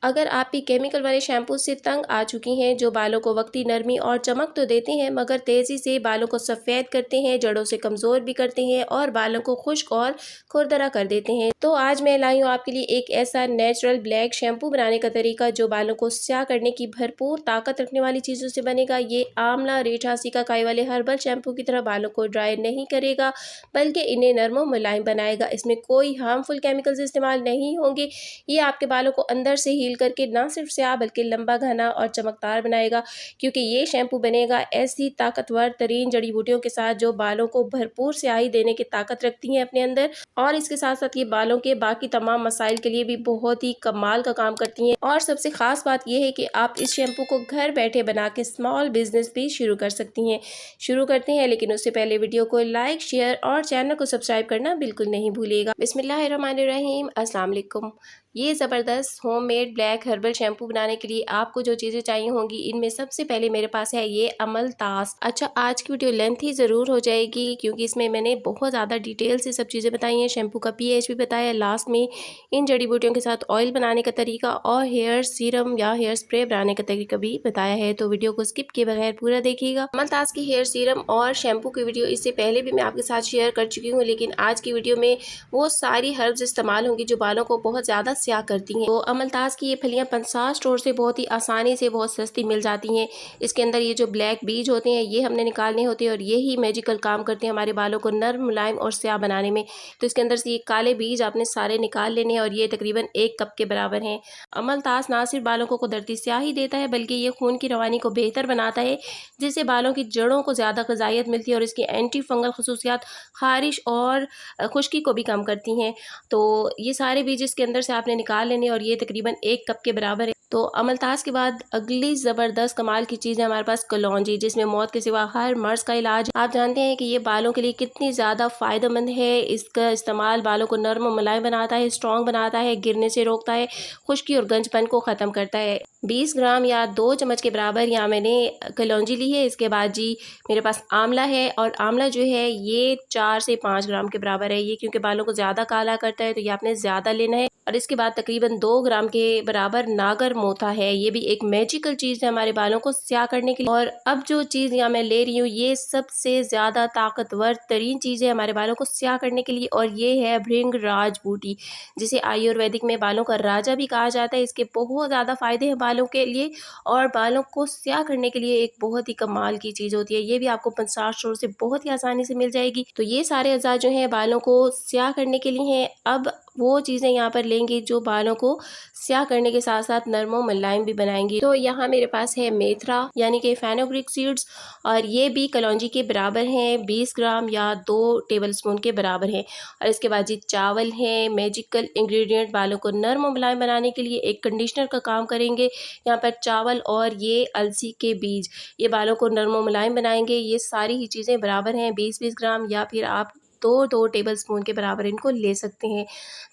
अगर आप भी केमिकल वाले शैम्पू से तंग आ चुकी हैं जो बालों को वक्ती नरमी और चमक तो देते हैं मगर तेज़ी से बालों को सफ़ेद करते हैं, जड़ों से कमज़ोर भी करते हैं और बालों को खुश्क और खुरदरा कर देते हैं, तो आज मैं लाई हूँ आपके लिए एक ऐसा नेचुरल ब्लैक शैम्पू बनाने का तरीका जो बालों को स्याह करने की भरपूर ताकत रखने वाली चीज़ों से बनेगा। ये आंवला, रीठा, सिकाकाई वाले हर्बल शैम्पू की तरह बालों को ड्राई नहीं करेगा बल्कि इन्हें नरम और मुलायम बनाएगा। इसमें कोई हार्मफुल केमिकल्स इस्तेमाल नहीं होंगे। ये आपके बालों को अंदर से हील करके ना सिर्फ स्याह बल्कि लंबा, घना और चमकदार बनाएगा, क्योंकि ये शैम्पू बनेगा ऐसी ताकतवर तरीन जड़ी बूटियों के साथ जो बालों को भरपूर स्याही देने की ताकत रखती हैं अपने अंदर, और इसके साथ साथ ये बालों के बाकी तमाम मसाइल के लिए भी बहुत ही कमाल का काम करती हैं। और सबसे खास बात यह है कि आप इस शैम्पू को घर बैठे बना के स्मॉल बिजनेस भी शुरू कर सकती हैं। शुरू करते हैं, लेकिन उससे पहले वीडियो को लाइक, शेयर और चैनल को सब्सक्राइब करना बिल्कुल नहीं भूलिएगा। बिस्मिल्लाहिर्रहमानिर्रहीम, अस्सलाम वालेकुम। ये ज़बरदस्त होममेड ब्लैक हर्बल शैम्पू बनाने के लिए आपको जो चीज़ें चाहिए होंगी, इनमें सबसे पहले मेरे पास है ये अमलतास। अच्छा, आज की वीडियो लेंथी ज़रूर हो जाएगी क्योंकि इसमें मैंने बहुत ज़्यादा डिटेल से सब चीज़ें बताई हैं। शैम्पू का पीएच भी बताया, लास्ट में इन जड़ी बूटियों के साथ ऑयल बनाने का तरीका और हेयर सीरम या हेयर स्प्रे बनाने का तरीका भी बताया है, तो वीडियो को स्किप किए बगैर पूरा देखिएगा। अमलतास की हेयर सीरम और शैम्पू की वीडियो इससे पहले भी मैं आपके साथ शेयर कर चुकी हूँ, लेकिन आज की वीडियो में वो सारी हर्ब्स इस्तेमाल होंगी जो बालों को बहुत ज़्यादा स्याह करती हैं। तो अमलतास की ये फलियां पंसार स्टोर से बहुत ही आसानी से बहुत सस्ती मिल जाती हैं। इसके अंदर ये जो ब्लैक बीज होते हैं ये हमने निकालने होते हैं और ये ही मैजिकल काम करते हैं हमारे बालों को नर्म, मुलायम और स्याह बनाने में। तो इसके अंदर से ये काले बीज आपने सारे निकाल लेने हैं और ये तकरीबन 1 कप के बराबर हैं। अमलतास ना सिर्फ बालों को कुदरती स्याही देता है बल्कि ये खून की रवानी को बेहतर बनाता है, जिससे बालों की जड़ों को ज़्यादा ग़िज़ाइयत मिलती है और इसकी एंटी फंगल खसूसियात खारिश और खुश्की को भी कम करती हैं। तो ये सारे बीज इसके अंदर से आपने निकाल लेने और ये तकरीबन 1 कप के बराबर है। तो अमलतास के बाद अगली ज़बरदस्त कमाल की चीज़ है हमारे पास कलौंजी, जिसमें मौत के सिवा हर मर्ज़ का इलाज। आप जानते हैं कि ये बालों के लिए कितनी ज़्यादा फ़ायदेमंद है। इसका इस्तेमाल बालों को नरम और मुलायम बनाता है, स्ट्रॉन्ग बनाता है, गिरने से रोकता है, खुश्की और गंजपन को ख़त्म करता है। 20 ग्राम या 2 चम्मच के बराबर यहाँ मैंने कलौंजी ली है। इसके बाद जी मेरे पास आंवला है और आंवला जो है ये 4 से 5 ग्राम के बराबर है। ये क्योंकि बालों को ज़्यादा काला करता है तो ये आपने ज़्यादा लेना है। और इसके बाद तकरीबन 2 ग्राम के बराबर नागर मोथा है। ये भी एक मैजिकल चीज़ है हमारे बालों को स्याह करने के लिए। और अब जो चीज़ यहाँ मैं ले रही हूँ ये सबसे ज़्यादा ताकतवर तरीन चीज़ है हमारे बालों को स्याह करने के लिए, और ये है भृंगराज बूटी, जिसे आयुर्वेदिक में बालों का राजा भी कहा जाता है। इसके बहुत ज़्यादा फायदे हैं बालों के लिए और बालों को स्याह करने के लिए एक बहुत ही कमाल की चीज़ होती है। ये भी आपको पंसार स्टोर से बहुत ही आसानी से मिल जाएगी। तो ये सारे अज़ा जो हैं बालों को स्याह करने के लिए हैं। अब वो चीज़ें यहाँ पर लेंगे जो बालों को स्याह करने के साथ साथ नरम और मुलायम भी बनाएंगी। तो यहाँ मेरे पास है मेथरा यानी कि फेनुग्रीक सीड्स, और ये भी कलौंजी के बराबर हैं, 20 ग्राम या 2 टेबलस्पून के बराबर हैं। और इसके बाद जी चावल हैं, मैजिकल इंग्रेडिएंट बालों को नरम और मुलायम बनाने के लिए एक कंडीशनर का काम करेंगे। यहाँ पर चावल और ये अलसी के बीज, ये बालों को नरम और मुलायम बनाएंगे। ये सारी ही चीज़ें बराबर हैं, 20-20 ग्राम या फिर आप 2-2 टेबलस्पून के बराबर इनको ले सकते हैं।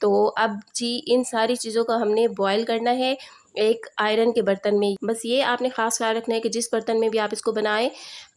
तो अब जी इन सारी चीज़ों को हमने बॉयल करना है एक आयरन के बर्तन में। बस ये आपने ख़ास ख्याल रखना है कि जिस बर्तन में भी आप इसको बनाएं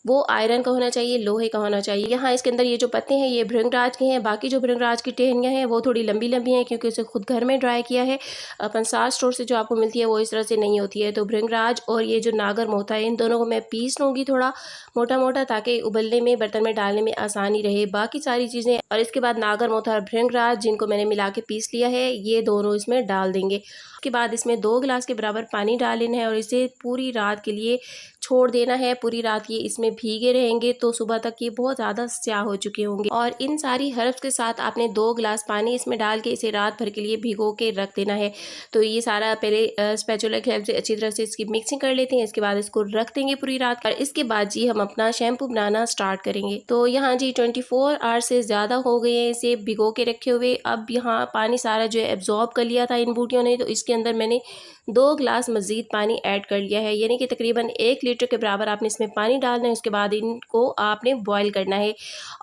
वो आयरन का होना चाहिए, लोहे का होना चाहिए। यहाँ इसके अंदर ये जो पत्ते हैं ये भृंगराज के हैं। बाकी जो भृंगराज की टहनियाँ हैं वो थोड़ी लंबी लंबी हैं क्योंकि उसे खुद घर में ड्राई किया है। पंसार स्टोर से जो आपको मिलती है वो इस तरह से नहीं होती है। तो भृंगराज और ये जो नागर मोथा है इन दोनों को मैं पीस लूँगी थोड़ा मोटा मोटा, ताकि उबलने में बर्तन में डालने में आसानी रहे। बाकी सारी चीज़ें और इसके बाद नागर मोथा और भृंगराज जिनको मैंने मिला के पीस लिया है ये दोनों इसमें डाल देंगे। उसके बाद इसमें 2 गिलास के बराबर पानी डाल लेना है और इसे पूरी रात के लिए छोड़ देना है। पूरी रात ये इसमें भीगे रहेंगे तो सुबह तक ये बहुत ज़्यादा स्याह हो चुके होंगे। और इन सारी हर्ब्स के साथ आपने 2 गिलास पानी इसमें डाल के इसे रात भर के लिए भिगो के रख देना है। तो ये सारा पहले स्पैचुला की हेल्प से अच्छी तरह से इसकी मिक्सिंग कर लेते हैं। इसके बाद इसको रख देंगे पूरी रात और इसके बाद जी हम अपना शैम्पू बनाना स्टार्ट करेंगे। तो यहाँ जी 24 आवर से ज़्यादा हो गए हैं इसे भिगो के रखे हुए। अब यहाँ पानी सारा जो है एब्जॉर्ब कर लिया था इन बूटियों ने, तो इसके अंदर मैंने 2 गिलास मज़ीद पानी ऐड कर लिया है, यानी कि तकरीबन 1 लीटर लीटर के बराबर आपने इसमें पानी डालना है। उसके बाद इनको आपने बॉईल करना है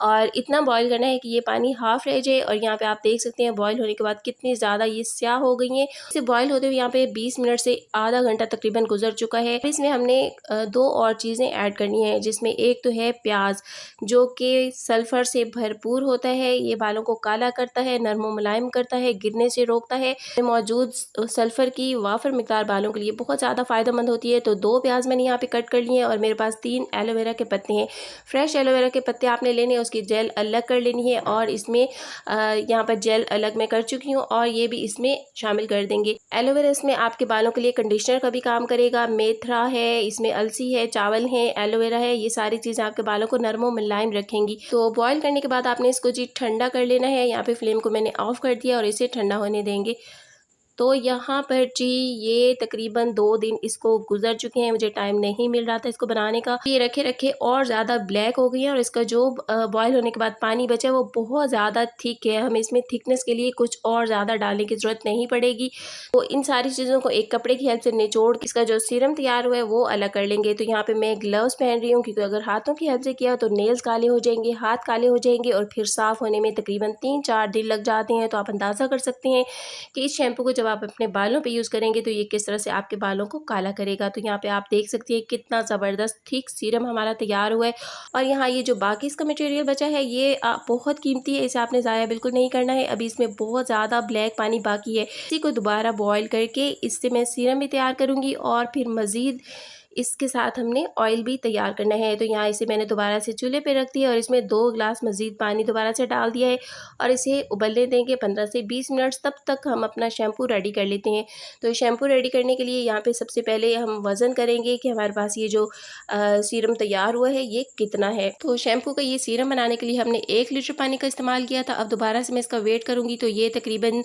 और इतना बॉईल करना है कि ये पानी हाफ़ रह जाए। और यहाँ पे आप देख सकते हैं बॉईल होने के बाद कितनी ज़्यादा ये स्याह हो गई हैं। इसे बॉईल होते हुए यहाँ पे 20 मिनट से आधा घंटा तकरीबन गुजर चुका है। इसमें हमने 2 और चीज़ें ऐड करनी है, जिसमें एक तो है प्याज, जो कि सल्फ़र से भरपूर होता है। ये बालों को काला करता है, नरम व मुलायम करता है, गिरने से रोकता है। मौजूद सल्फ़र की वाफर मिकदार बालों के लिए बहुत ज़्यादा फ़ायदेमंद होती है। तो 2 प्याज मैंने यहाँ पे कट कर लिए हैं और मेरे पास 3 एलोवेरा के पत्ते हैं। फ्रेश एलोवेरा के पत्ते आपने लेने हैं, उसकी जेल अलग कर लेनी है और इसमें यहाँ पर जेल अलग मैं कर चुकी हूँ और ये भी इसमें शामिल कर देंगे। एलोवेरा इसमें आपके बालों के लिए कंडीशनर का भी काम करेगा। मेथरा है, इसमें अलसी है, चावल है, एलोवेरा है, ये सारी चीज़ें आपके बालों को नरम व मुलायम रखेंगी। तो बॉईल करने के बाद आपने इसको जी ठंडा कर लेना है। यहाँ पे फ्लेम को मैंने ऑफ कर दिया और इसे ठंडा होने देंगे। तो यहाँ पर जी ये तकरीबन 2 दिन इसको गुजर चुके हैं, मुझे टाइम नहीं मिल रहा था इसको बनाने का। ये रखे रखे और ज़्यादा ब्लैक हो गई है और इसका जो बॉईल होने के बाद पानी बचा है वो बहुत ज़्यादा थिक है। हमें इसमें थिकनेस के लिए कुछ और ज़्यादा डालने की ज़रूरत नहीं पड़ेगी। तो इन सारी चीज़ों को एक कपड़े की हेल्प से निचोड़ इसका जो सीरम तैयार हुआ है वो अलग कर लेंगे। तो यहाँ पर मैं ग्लव्स पहन रही हूँ, क्योंकि अगर हाथों की हेल्प से किया तो नेल्स काले हो जाएंगे, हाथ काले हो जाएंगे और फिर साफ़ होने में तकरीबन 3-4 दिन लग जाते हैं। तो आप अंदाज़ा कर सकते हैं कि इस शैम्पू को जब आप अपने बालों पे यूज़ करेंगे तो ये किस तरह से आपके बालों को काला करेगा। तो यहाँ पे आप देख सकते हैं कितना ज़बरदस्त थिक सीरम हमारा तैयार हुआ है। और यहाँ ये जो बाकी इसका मटेरियल बचा है ये बहुत कीमती है, इसे आपने ज़ाया बिल्कुल नहीं करना है। अभी इसमें बहुत ज़्यादा ब्लैक पानी बाकी है, इसी को दोबारा बॉयल करके इससे मैं सीरम भी तैयार करूँगी और फिर मज़ीद इसके साथ हमने ऑयल भी तैयार करना है। तो यहाँ इसे मैंने दोबारा से चूल्हे पे रख दिया और इसमें 2 गिलास मज़ीद पानी दोबारा से डाल दिया है और इसे उबलने देंगे 15 से 20 मिनट। तब तक हम अपना शैम्पू रेडी कर लेते हैं। तो शैम्पू रेडी करने के लिए यहाँ पे सबसे पहले हम वज़न करेंगे कि हमारे पास ये जो सीरम तैयार हुआ है ये कितना है। तो शैम्पू का ये सीरम बनाने के लिए हमने 1 लीटर पानी का इस्तेमाल किया था। अब दोबारा से मैं इसका वेट करूँगी तो ये तकरीबन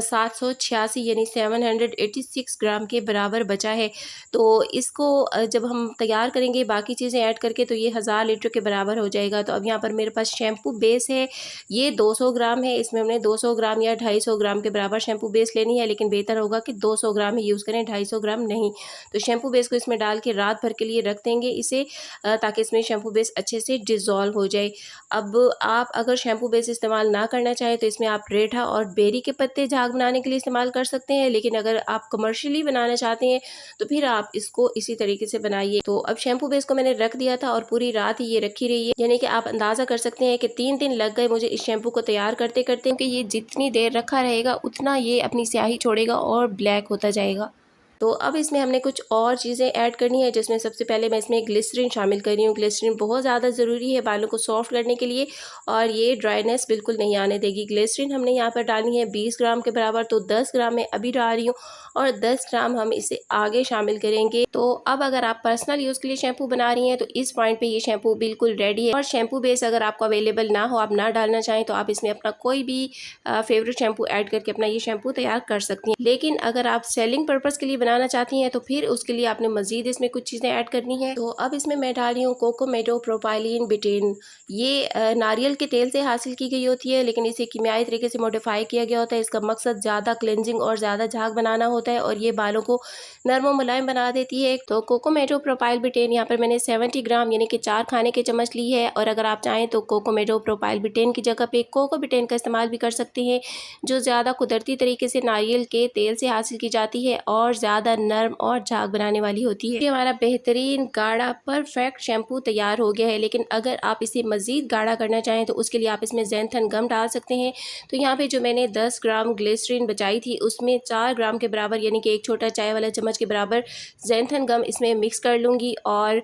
786 यानी 786 ग्राम के बराबर बचा है। तो इसको जब हम तैयार करेंगे बाकी चीज़ें ऐड करके तो ये 1000 लीटर के बराबर हो जाएगा। तो अब यहाँ पर मेरे पास शैम्पू बेस है, ये 200 ग्राम है। इसमें हमने 200 ग्राम या 250 ग्राम के बराबर शैम्पू बेस लेनी है, लेकिन बेहतर होगा कि 200 ग्राम ही यूज़ करें, 250 ग्राम नहीं। तो शैम्पू बेस को इसमें डाल के रात भर के लिए रख देंगे इसे, ताकि इसमें शैम्पू बेस अच्छे से डिज़ोल्व हो जाए। अब आप अगर शैम्पू बेस इस्तेमाल ना करना चाहें तो इसमें आप रेठा और बेरी के पत्ते झाग बनाने के लिए इस्तेमाल कर सकते हैं, लेकिन अगर आप कमर्शियली बनाना चाहते हैं तो फिर आप इसको इसी तरीके से बनाइए। तो अब शैम्पू बेस को मैंने रख दिया था और पूरी रात ही ये रखी रही है, यानी कि आप अंदाज़ा कर सकते हैं कि 3 दिन लग गए मुझे इस शैम्पू को तैयार करते करते, क्योंकि ये जितनी देर रखा रहेगा उतना ये अपनी स्याही छोड़ेगा और ब्लैक होता जाएगा। तो अब इसमें हमने कुछ और चीज़ें ऐड करनी है, जिसमें सबसे पहले मैं इसमें ग्लिसरीन शामिल कर रही हूँ। ग्लिसरीन बहुत ज़्यादा ज़रूरी है बालों को सॉफ्ट करने के लिए और ये ड्राइनेस बिल्कुल नहीं आने देगी। ग्लिसरीन हमने यहाँ पर डालनी है 20 ग्राम के बराबर, तो 10 ग्राम मैं अभी डाल रही हूँ और 10 ग्राम हम इसे आगे शामिल करेंगे। तो अब अगर आप पर्सनल यूज़ के लिए शैम्पू बना रही हैं तो इस पॉइंट पर ये शैम्पू बिल्कुल रेडी है। और शैम्पू बेस अगर आपको अवेलेबल ना हो, आप ना डालना चाहें, तो आप इसमें अपना कोई भी फेवरेट शैम्पू ऐड करके अपना ये शैम्पू तैयार कर सकती हैं। लेकिन अगर आप सेलिंग पर्पज़ के लिए बनाना चाहती हैं तो फिर उसके लिए आपने मज़ीद इसमें कुछ चीज़ें ऐड करनी है। तो अब इसमें मैं डाल रही हूँ कोकोमेडो प्रोपाइलिन बिटेन। ये नारियल के तेल से हासिल की गई होती है, लेकिन इसे कीमियाई तरीके से मॉडिफाई किया गया होता है। इसका मकसद ज़्यादा क्लेंजिंग और ज़्यादा झाग बनाना होता है और ये बालों को नरम और मुलायम बना देती है। तो कोकोमेडो प्रोपाइल बिटेन यहाँ पर मैंने 70 ग्राम यानी कि 4 खाने के चम्मच ली है। और अगर आप चाहें तो कोकोमेडो प्रोपाइल बिटेन की जगह पे कोको बिटेन का इस्तेमाल भी कर सकते हैं, जो ज़्यादा कुदरती तरीके से नारियल के तेल से हासिल की जाती है और ज़्यादा नरम और झाग बनाने वाली होती है। ये हमारा बेहतरीन गाढ़ा परफेक्ट शैम्पू तैयार हो गया है। लेकिन अगर आप इसे मज़ीद गाढ़ा करना चाहें तो उसके लिए आप इसमें ज़ैंथन गम डाल सकते हैं। तो यहाँ पे जो मैंने 10 ग्राम ग्लिसरीन बचाई थी उसमें 4 ग्राम के बराबर यानी कि 1 छोटा चाय वाला चम्मच के बराबर ज़ैंथन गम इसमें मिक्स कर लूँगी और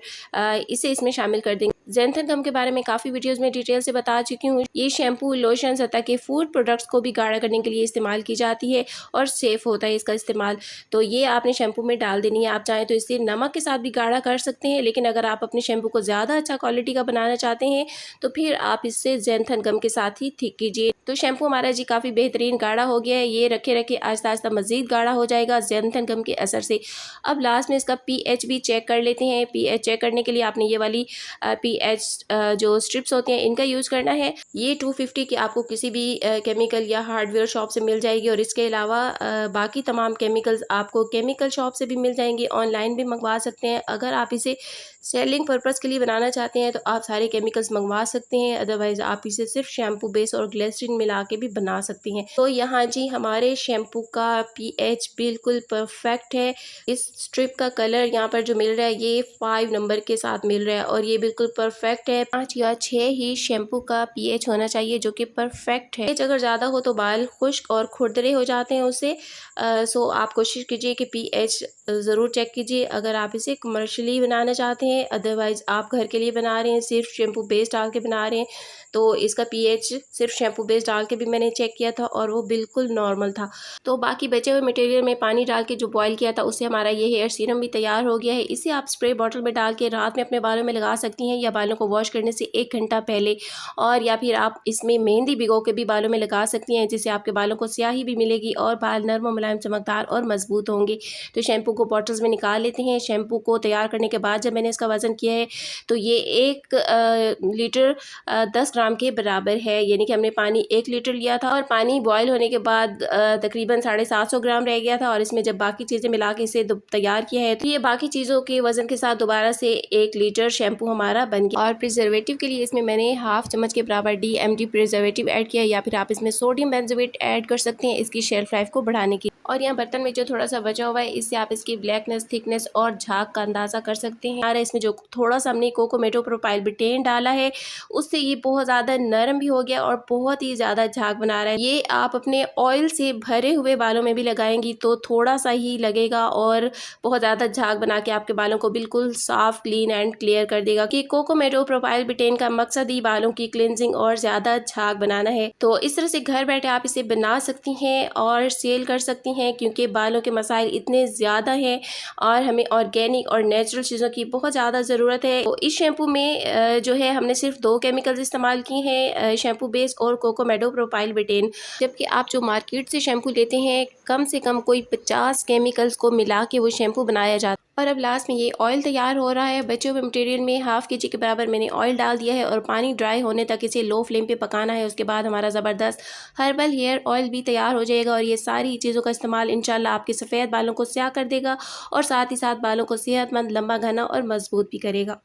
इसे इसमें शामिल कर देंगे। ज़ैंथन गम के बारे में काफ़ी वीडियोस में डिटेल से बता चुकी हूँ। ये शैम्पू, लोशन, सतह के फूड प्रोडक्ट्स को भी गाढ़ा करने के लिए इस्तेमाल की जाती है और सेफ़ होता है इसका इस्तेमाल। तो ये आपने शैम्पू में डाल देनी है। आप चाहें तो इसे नमक के साथ भी गाढ़ा कर सकते हैं, लेकिन अगर आप अपने शैम्पू को ज़्यादा अच्छा क्वालिटी का बनाना चाहते हैं तो फिर आप इससे ज़ैंथन गम के साथ ही थिक कीजिए। तो शैम्पू हमारा जी काफ़ी बेहतरीन गाढ़ा हो गया है। ये रखे रखे आहिस्ता आहिस्ता मज़ीद गाढ़ा हो जाएगा ज़ैंथन गम के असर से। अब लास्ट में इसका pH भी चेक कर लेते हैं। pH चेक करने के लिए आपने ये वाली पीएच जो स्ट्रिप्स होती हैं इनका यूज़ करना है। ये 250 की आपको किसी भी केमिकल या हार्डवेयर शॉप से मिल जाएगी और इसके अलावा बाकी तमाम केमिकल्स आपको केमिकल शॉप से भी मिल जाएंगी, ऑनलाइन भी मंगवा सकते हैं। अगर आप इसे सेलिंग पर्पज़ के लिए बनाना चाहते हैं तो आप सारे केमिकल्स मंगवा सकते हैं, अदरवाइज़ आप इसे सिर्फ शैम्पू बेस और ग्लिसरीन मिला के भी बना सकती हैं। तो यहाँ जी हमारे शैम्पू का पीएच बिल्कुल परफेक्ट है। इस स्ट्रिप का कलर यहाँ पर जो मिल रहा है ये 5 नंबर के साथ मिल रहा है और ये बिल्कुल परफेक्ट है। 5 या 6 ही शैम्पू का पीएच होना चाहिए जो कि परफेक्ट है। पीएच अगर ज़्यादा हो तो बाल खुश्क और खुरदरे हो जाते हैं उससे। सो आप कोशिश कीजिए कि पीएच ज़रूर चेक कीजिए अगर आप इसे कमर्शियली बनाना चाहते हैं। अदरवाइज़ आप घर के लिए बना रहे हैं, सिर्फ शैम्पू बेस डाल के बना रहे हैं, तो इसका पीएच सिर्फ शैम्पू बेस डाल के भी मैंने चेक किया था और वो बिल्कुल नॉर्मल था। तो बाकी बचे हुए मटेरियल में पानी डाल के जो बॉईल किया था उससे हमारा ये हेयर सीरम भी तैयार हो गया है। इसे आप स्प्रे बॉटल में डाल के रात में अपने बालों में लगा सकती हैं या बालों को वॉश करने से 1 घंटा पहले, और या फिर आप इसमें मेहंदी भिगो के भी बालों में लगा सकती हैं, जिससे आपके बालों को स्याही भी मिलेगी और बाल नरम और मुलायम, चमकदार और मजबूत होंगे। तो शैम्पू को बॉटल्स में निकाल लेते हैं। शैम्पू को तैयार करने के बाद जब मैंने इसका वज़न किया है तो ये 1 लीटर 10 ग्राम के बराबर है, यानी कि हमने पानी 1 लीटर लिया था और पानी बॉयल होने के बाद तकरीबन 750 ग्राम रह गया था और इसमें जब बाकी चीज़ें मिला के इसे तैयार किया है तो ये बाकी चीज़ों के वज़न के साथ दोबारा से 1 लीटर शैम्पू हमारा बन गया। और प्रिजर्वेटिव के लिए इसमें मैंने हाफ चम्मच के बराबर DMT प्रिजर्वेटिव ऐड किया, या फिर आप इसमें सोडियम बेंजोएट ऐड कर सकते हैं इसकी शेल्फ लाइफ को बढ़ाने की। और यहाँ बर्तन में जो थोड़ा सा बचा हुआ है इससे आप इसकी ब्लैकनेस, थिकनेस और झाग का अंदाज़ा कर सकते हैं। और इसमें जो थोड़ा सा हमने कोकोमेटो प्रोपाइल बिटेन डाला है उससे ये बहुत ज़्यादा नरम भी हो गया और बहुत ही ज़्यादा झाग बना रहा है। ये आप अपने ऑयल से भरे हुए बालों में भी लगाएंगी तो थोड़ा सा ही लगेगा और बहुत ज़्यादा झाग बना के आपके बालों को बिल्कुल साफ, क्लीन एंड क्लियर कर देगा। कि कोकोमेटो प्रोपाइल बिटेन का मकसद ही बालों की क्लिनजिंग और ज़्यादा झाग बनाना है। तो इस तरह से घर बैठे आप इसे बना सकती हैं और सेल कर सकती हैं, क्योंकि बालों के मसाइल इतने ज़्यादा हैं और हमें ऑर्गेनिक और नेचुरल चीज़ों की बहुत ज़्यादा ज़रूरत है। तो इस शैम्पू में जो है हमने सिर्फ 2 केमिकल्स इस्तेमाल किए हैं, शैम्पू बेस और कोकोमेटो प्रोपाइल बिटेन, जबकि आप जो मार्केट से शैम्पू लेते हैं कम से कम कोई 50 केमिकल्स को मिला के वो शैम्पू बनाया जाता है। और अब लास्ट में ये ऑयल तैयार हो रहा है। बचे हुए मटेरियल में हाफ केजी के बराबर मैंने ऑयल डाल दिया है और पानी ड्राई होने तक इसे लो फ्लेम पे पकाना है। उसके बाद हमारा ज़बरदस्त हर्बल हेयर ऑयल भी तैयार हो जाएगा और ये सारी चीज़ों का इस्तेमाल इंशाल्लाह आपके सफ़ेद बालों को स्याह कर देगा और साथ ही साथ बालों को सेहतमंद, लंबा, घना और मजबूत भी करेगा।